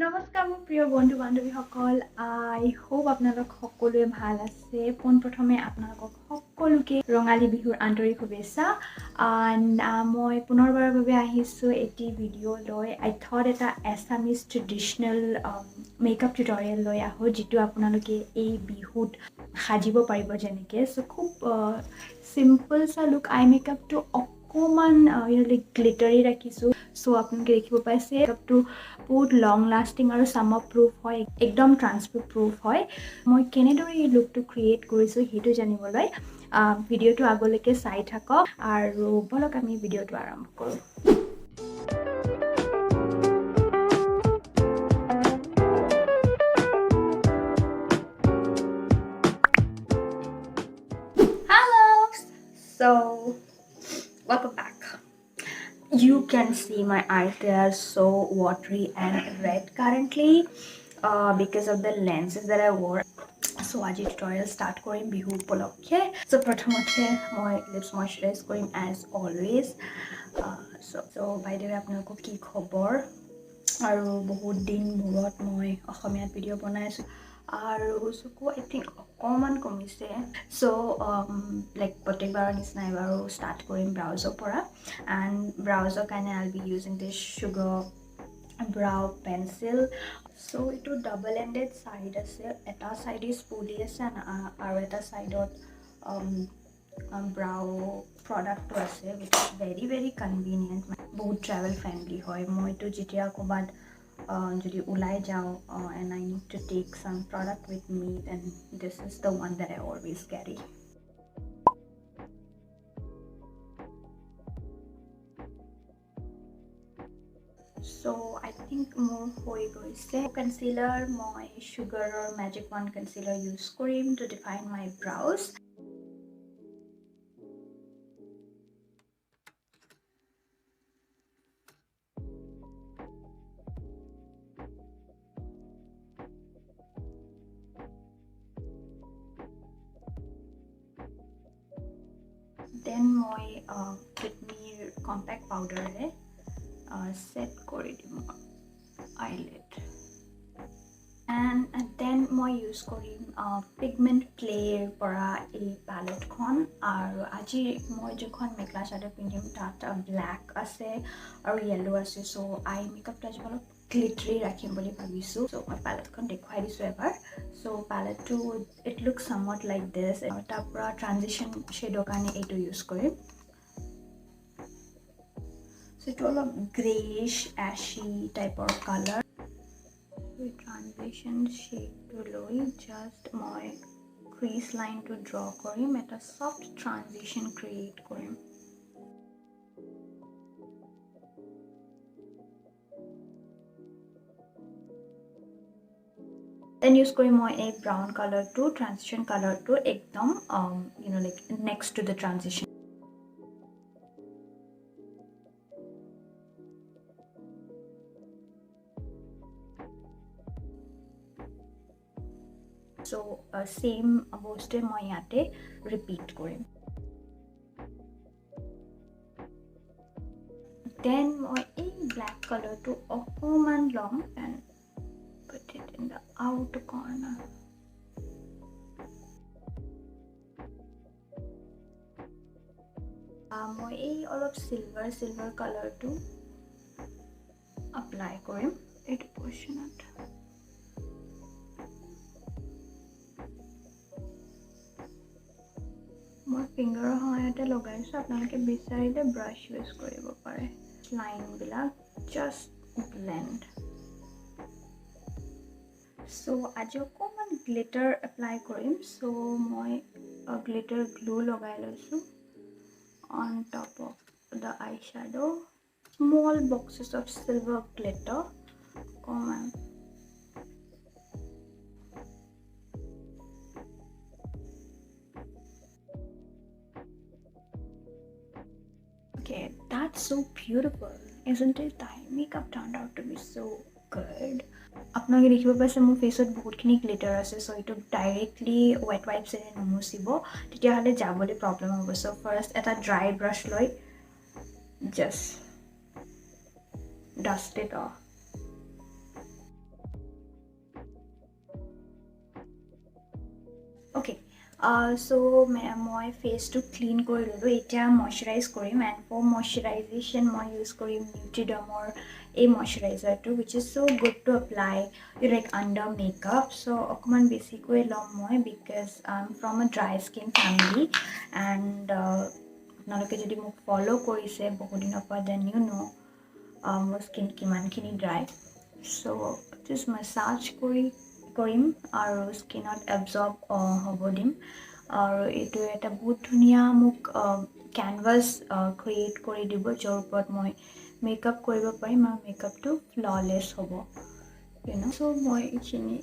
নমস্কাৰ মোৰ প্ৰিয় বন্ধু বান্ধৱীসকল আই হোপ আপোনালোক সকলোৱে ভাল আছে পোনপ্ৰথমে আপোনালোকক সকলোকে ৰঙালী বিহুৰ আন্তৰিক শুভেচ্ছা মই পুনৰবাৰৰ বাবে আহিছোঁ এটি ভিডিঅ' লৈ আই থট এটা Assamese ট্ৰেডিশ্যনেল মেকআপ টিউটৰিয়েল লৈ আহোঁ যিটো আপোনালোকে এই বিহুত সাজিব পাৰিব যেনেকৈ সো খুব সিম্পল সা লুক আই মেকআপটো অকমান গ্লিটাৰী ৰাখিছোঁ সো আপোনালোকে দেখিব পাইছে মেকআপটো বহুত লং লাষ্টিং আৰু সামাৰ প্ৰুফ হয় একদম ট্ৰান্সপেৰেন্ট প্ৰুফ হয় মই কেনেদৰে এই লুকটো ক্ৰিয়েট কৰিছোঁ সেইটো জানিবলৈ ভিডিঅ'টো আগলৈকে চাই থাকক আৰু বলক আমি ভিডিঅ'টো আৰম্ভ কৰোঁ So, welcome back. You can see my eyes, they are so watery and red currently because of the lenses that I wore. So, আজি tutorial start কৰিম বিহু উপলক্ষে. So, প্ৰথমতে মই lips moisturize কৰিম as always. So by the way, আপোনালোকক কি খবৰ আৰু বহুত দিন মূৰত মই অসমীয়াত ভিডিঅ' বনাই আছোঁ আৰু চকু I think অকমান কমিছে so like প্ৰত্যেকবাৰৰ নিচিনা এবাৰো ষ্টাৰ্ট কৰিম ব্ৰাউজৰ পৰা and ব্ৰাউজৰ কাৰণে I'll be using this Suger brow pencil so itu double ended side আছে এটা side is spoolie আছে আৰু এটা sideত brow product আছে which is very convenient বহুত travel friendly হয় মইতো যেতিয়া ক'বাত যদি উলাই যাও and I need to take some product with me then this is the one that I always carry so I think more hoi goise concealer moi Sugar or magic wand concealer use korim to define my brows then moi with me compact powder hai set kori dim eyelid and then moi use korim pigment play pora a palette khon aru aji moi jokhon mekhela chadar pindim tat black ase aru yellow ase so I makeup ta jolo glittery rakhim boli bhabisu so my palette khon dekhai disu ebar so palette to it looks somewhat like this and ta pura transition shade kane etu use korim so it all of grayish ashy type of color we transition shade to low just my crease line to draw korim eta soft transition create korim then use kori moi a brown color to transition color to ekdom like next to the transition so same boste moi yate repeat korim then moi a black color to okoman long and put it in the outer corner moi a all of silver color to apply korim it portion it মই ফিংগাৰৰ সহায়তে লগাইছো আপোনালোকে বিচাৰিলে ব্ৰাশ use কৰিব পাৰে line বিলাক just blend so আজি অকমান glitter apply কৰিম so মই glitter glue লগাই লৈছো on top of the eyeshadow small boxes of silver glitter common okay that's so beautiful isn't it the makeup turned out to be so good আপোনালোকে দেখিব পাইছে মোৰ ফেসত বহুতখিনি গ্লিটাৰ আছে সো ইটো ডাইৰেক্টলি ওয়েট ওয়াইপস এৰে নমুচিব তেতিয়া হলে যাবলৈ প্ৰবলেম হ'ব সো ফাৰ্স্ট এটা ড্ৰাই ব্ৰাশ লৈ just dust it off Okay, so মই ফেচটো ক্লিন কৰি ল'লোঁ এতিয়া ময়শ্চাৰাইজ কৰিম এণ্ড ফৰ ময়শ্চাৰাইজেশ্যন মই ইউজ কৰিম নিউট্ৰিডমৰ এই ময়শ্চাৰাইজাৰটো which is so' good to apply like under makeup so' অকণমান বেছিকৈ ল'ম মই because I am from a dry skin family and আপোনালোকে যদি মোক ফ'ল' কৰিছে বহুত দিনৰ পৰা দেন ইউ ন' মোৰ স্কিন কিমানখিনি ড্ৰাই চ' জাষ্ট মাছাজ কৰিম আৰু স্কিনত এবজৰ্ব হ'ব দিম আৰু এইটো এটা বহুত ধুনীয়া মোক কেনভাছ ক্ৰিয়েট কৰি দিব য'ৰ ওপৰত মই মেকআপ কৰিব পাৰিম আৰু মেকআপটো ফ্ললেছ হ'ব চ' মই এইখিনি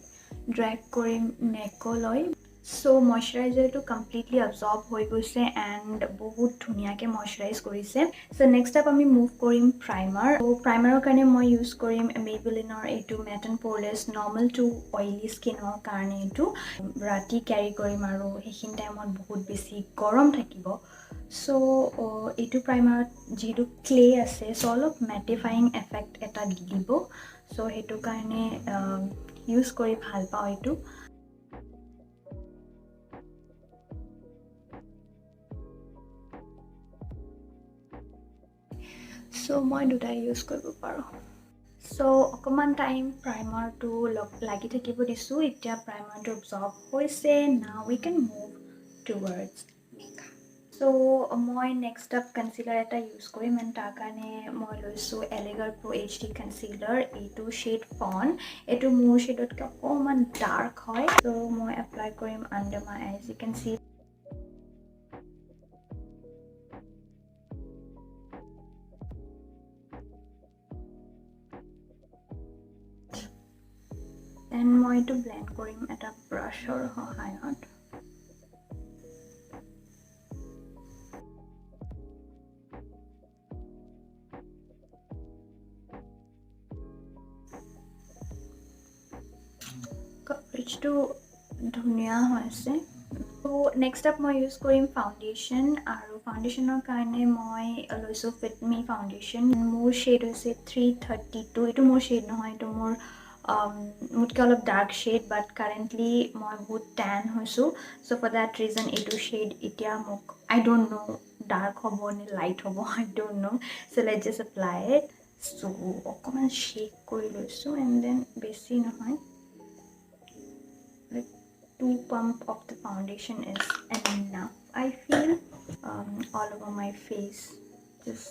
ড্ৰেগ কৰিম নেকলৈ চ' ময়শ্চাৰাইজাৰটো কমপ্লিটলি এবজৰ্ব হৈ গৈছে এণ্ড বহুত ধুনীয়াকৈ ময়শ্চাৰাইজ কৰিছে চ' নেক্সট আপ আমি মুভ কৰিম প্ৰাইমাৰ চ' প্ৰাইমাৰৰ কাৰণে মই ইউজ কৰিম মেবলিনৰ এইটো matte and poreless normal to oily স্কিনৰ কাৰণে এইটো ৰাতি কেৰি কৰিম আৰু সেইখিনি টাইমত বহুত বেছি গৰম থাকিব চ' এইটো প্ৰাইমাৰত যিহেতু ক্লে আছে চ' অলপ মেটিফাইং এফেক্ট এটা দি দিব চ' সেইটো কাৰণে ইউজ কৰি ভাল পাওঁ এইটো চ' মই দুটাই ইউজ কৰিব পাৰোঁ চ' অকণমান টাইম প্ৰাইমাৰটো লাগি থাকিব দিছোঁ এতিয়া প্ৰাইমাৰটো এবজৰ্ব হৈছে now we can move towards makeup so' মই নেক্সট আপ কনচিলাৰ এটা ইউজ কৰিম এণ্ড তাৰ কাৰণে মই লৈছোঁ এলেগাৰ প্ৰ' HD কনচিলাৰ এইটো শ্বেড ফন এইটো মোৰ শ্বেডতকৈ অকণমান ডাৰ্ক হয় চ' মই এপ্লাই কৰিম under my eyes you can see then মই এইটো ব্লেণ্ড কৰিম এটা ব্ৰাছৰ সহায়ত কভাৰেজটো ধুনীয়া হৈছে চ' নেক্সট আপ মই ইউজ কৰিম ফাউণ্ডেশ্যন আৰু ফাউণ্ডেশ্যনৰ কাৰণে মই লৈছোঁ ফিটমি ফাউণ্ডেশ্যন মোৰ শ্বেড হৈছে 332 এইটো মোৰ শ্বেড নহয় এইটো মোৰ মোতকৈ অলপ ডাৰ্ক শ্বেড বাট কাৰেণ্টলি মই বহুত টেন হৈছোঁ চ' ফৰ দেট ৰিজন এইটো শ্বেড এতিয়া মোক আই ডোণ্ট ন' ডাৰ্ক হ'ব নে লাইট হ'ব I don't know' so' let's just apply it so' অকণমান শ্বেক কৰি লৈছোঁ এণ্ড দেন বেছি নহয় like 2 pump of the foundation is enough I feel all over my face just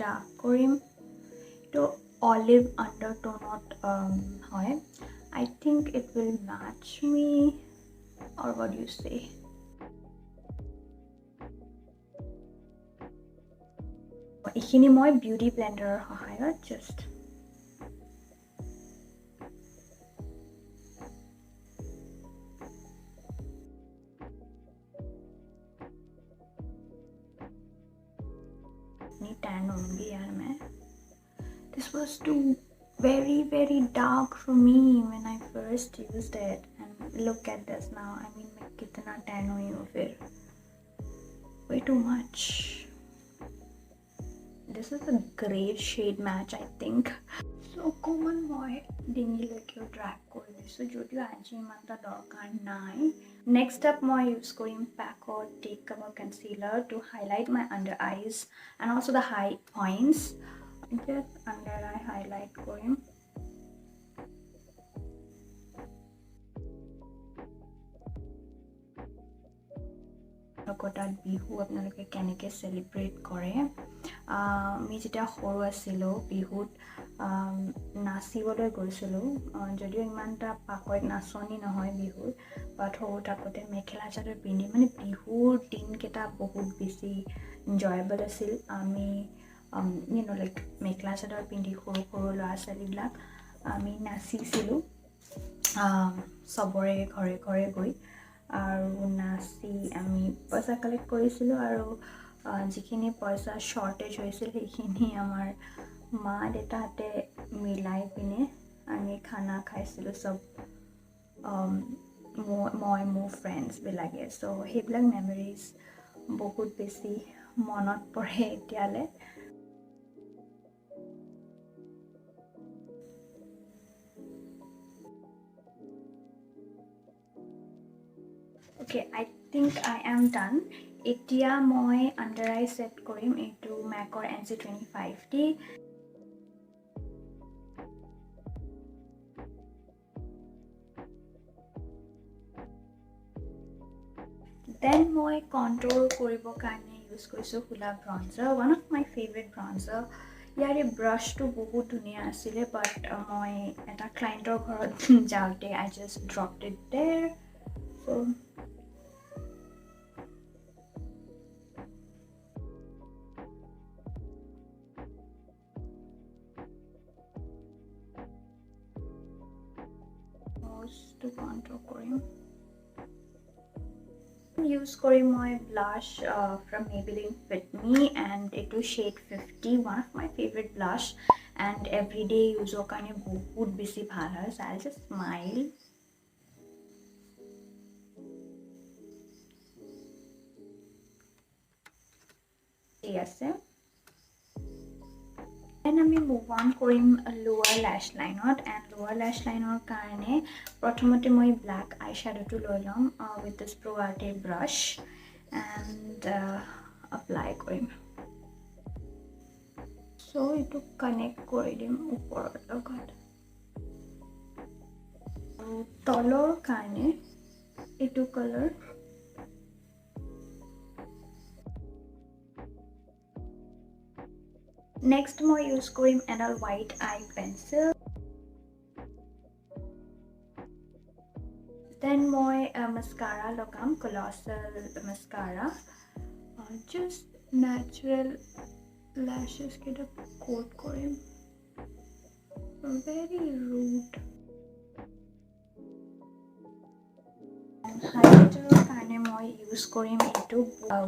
dark cream to olive undertone hoy I think it will match me or what do you say এইখিনি মই beauty ব্লেন্ডাৰৰ সহায়ত just tan होंगी यार मैं this was too very dark for me when I first used it and look at this now I mean मैं कितना tan हुई हूँ फिर way too much this is a great shade match I think so common মই ডিঙিলৈকেও drug কৰি দিছোঁ যদিও আজি ইমান এটা দৰকাৰ নাই নেক্সট আপ মই ইউজ কৰিম পেকৰ take cover concealer to highlight my under eyes and also' the high points just under eye highlight কৰিম কটাত বিহু আপোনালোকে কেনেকৈ চেলিব্ৰেট কৰে আমি যেতিয়া সৰু আছিলোঁ বিহুত নাচিবলৈ গৈছিলোঁ যদিও ইমান এটা পাকৈত নাচনি নহয় বিহুৰ বাট সৰু থাকোঁতে মেখেলা চাদৰ পিন্ধি মানে বিহুৰ দিনকেইটা বহুত বেছি এনজয়েবল আছিল আমি লাইক মেখেলা চাদৰ পিন্ধি সৰু সৰু ল'ৰা ছোৱালীবিলাক আমি নাচিছিলোঁ চবৰে ঘৰে ঘৰে গৈ আৰু নাচি আমি পইচা কালেক্ট কৰিছিলোঁ আৰু যিখিনি পইচা শ্বৰ্টেজ হৈছিল সেইখিনি আমাৰ মা দেউতাহঁতে মিলাই পিনে আমি খানা খাইছিলোঁ চব মই মোৰ ফ্ৰেণ্ডছবিলাকে চ' সেইবিলাক মেমৰিজ বহুত বেছি মনত পৰে এতিয়ালৈ Okay, I think I am done. এতিয়া মই under eye set কৰিম এইটো MACৰ NC25D. Then মই contour কৰিবৰ কাৰণে use কৰিছো HUDA bronzer, one of my favorite bronzer. ইয়াৰে ব্ৰাশটো বহুত ধুনীয়া আছিলে, but মই এটা ক্লায়েণ্টৰ ঘৰত যাওঁতে I just dropped it there. So to contour কৰিম. Use কৰিম মই blush from Maybelline Fit Me, and it is shade 50, one of my favorite blush, and everyday use কাৰণে বহুত বেছি ভাল হয়. So I'll just smile. Yes. Then আমি move on কৰিম lower lash line, and lower lash line কাৰণে প্ৰথমতে মই black eyeshadow টো লৈ লম with this Pro Arte brush and apply কৰিম. So এইটো connect কৰি দিম ওপৰৰ লগত. তলৰ কাৰণে এইটো color. Next মই use কৰিম এডাল white eye pencil. Then মই mascara লগাম, colossal mascara. Just natural lashes কেটা coat কৰিম. Very rude. Highlighter কাৰণে মই use কৰিম এইটো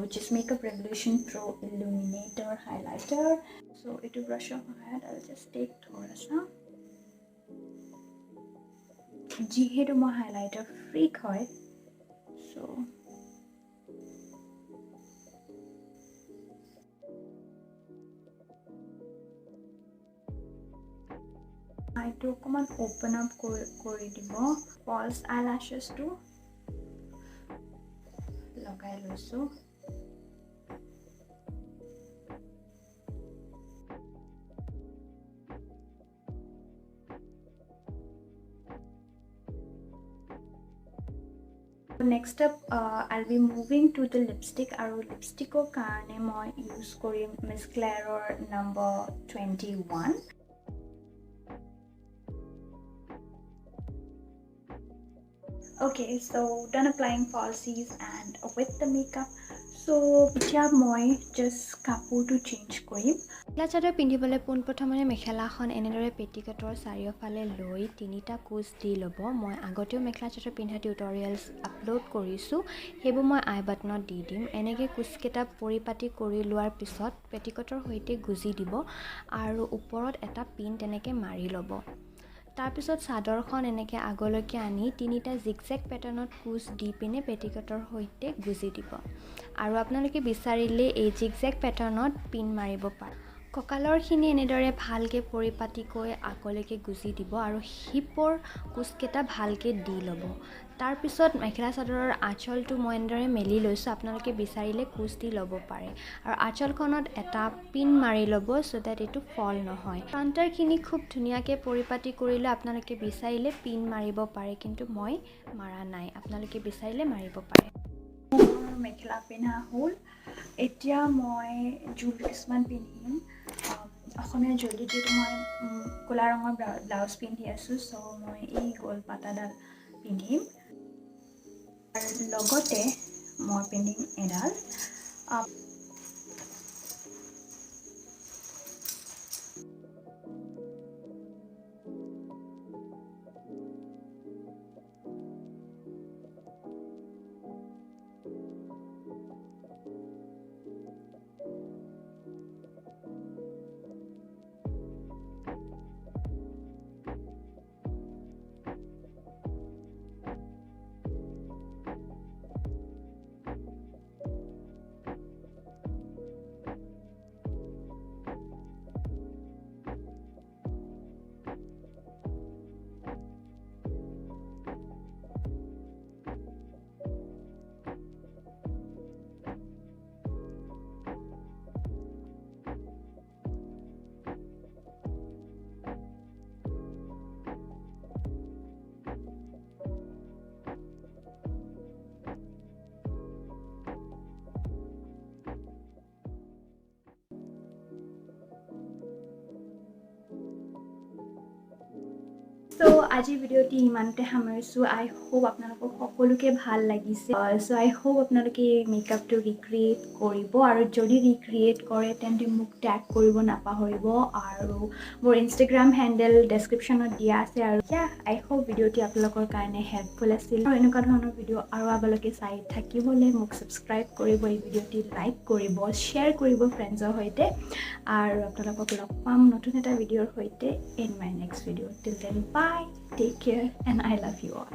which is Makeup Revolution Pro Illuminator highlighter. So এইটো brushৰ সহায়ত I'll just take থোৰাছা. যিহেতু মই highlighter freak হয়, so এইটো অকমান open up কৰি দিব. False eyelashes টো লগাই লৈছো. Next up, I'll be moving to the lipstick. আৰু lipstickৰ কাৰণে মই use কৰিম Miss Claireৰ number 21. Okay, so done applying falsies and with the makeup. So এতিয়া মই just কাপোৰটো change কৰিম. মেখেলা চাদৰ পিন্ধিবলৈ পোনপ্ৰথমে মেখেলাখন এনেদৰে পেটিকটৰ চাৰিওফালে লৈ তিনিটা কুচ দি ল'ব. মই আগতেও মেখেলা চাদৰ পিন্ধা টিউটৰিয়েলছ আপলোড কৰিছোঁ, সেইবোৰ মই আই বাটনত দি দিম. এনেকৈ কুচকেইটা পৰিপাটি কৰি লোৱাৰ পিছত পেটিকটৰ সৈতে গুজি দিব আৰু ওপৰত এটা পিন তেনেকৈ মাৰি ল'ব. তাৰপিছত চাদৰখন এনেকৈ আগলৈকে আনি তিনিটা জিগজেগ পেটাৰ্ণত কুচ দি পিনে পেটিকটৰ সৈতে গুজি দিব. আৰু আপোনালোকে বিচাৰিলে এই জিগজেগ পেটাৰ্ণত পিন মাৰিব পাৰে. কঁকালৰখিনি এনেদৰে ভালকৈ পৰিপাটিকৈ আগলৈকে গুজি দিব আৰু হিপৰ কুচকেইটা ভালকৈ দি ল'ব. তাৰপিছত মেখেলা চাদৰৰ আঁচলটো মই এনেদৰে মেলি লৈছোঁ, আপোনালোকে বিচাৰিলে কুচ দি ল'ব পাৰে. আৰু আঁচলখনত এটা পিন মাৰি ল'ব so that এইটো ফল নহয়. ফ্ৰণ্টৰখিনি খুব ধুনীয়াকৈ পৰিপাটি কৰিলে আপোনালোকে বিচাৰিলে পিন মাৰিব পাৰে, কিন্তু মই মাৰা নাই, আপোনালোকে বিচাৰিলে মাৰিব পাৰে. মেখেলা পিন্ধা হ'ল, এতিয়া মই জোল কিছুমান পিন্ধিম. অসমীয়া জুৱেলাৰী যিটো মই ক'লা ৰঙৰ ব্লাউজ পিন্ধি আছোঁ, চ' মই এই গ'ল পাতাডাল পিন্ধিম. আৰু লগতে মই পিন্ধিম এডাল So আজি ভিডিওটি ইমানতে সামৰিছো আই হোপ আপোনালোকক সকলোকে ভাল লাগিছে সো আই হোপ আপোনালোকে মেকআপটো ৰিক্ৰিয়েট কৰিব আৰু যদি ৰিক্ৰিয়েট কৰে তেন্তে মোক ট্যাগ কৰিব নাপাহৰিব আৰু মোৰ ইনষ্টাগ্ৰাম হেণ্ডেল ডেসক্ৰিপচনত দিয়া আছে আৰু আই হোপ ভিডিওটি আপোনালোকৰ কাৰণে হেল্পফুল আছিল আৰু এনেকুৱা ধৰণৰ ভিডিও আৰু আগলৈকে চাই থাকিবলৈ মোক সাবস্ক্ৰাইব কৰিব এই ভিডিওটি লাইক কৰিব শ্বেয়াৰ কৰিব ফ্ৰেণ্ডছৰ সৈতে আৰু আপোনালোকক লগ পাম নতুন এটা ভিডিওৰ সৈতে in my next video. Till then, bye, take care, and I love you all.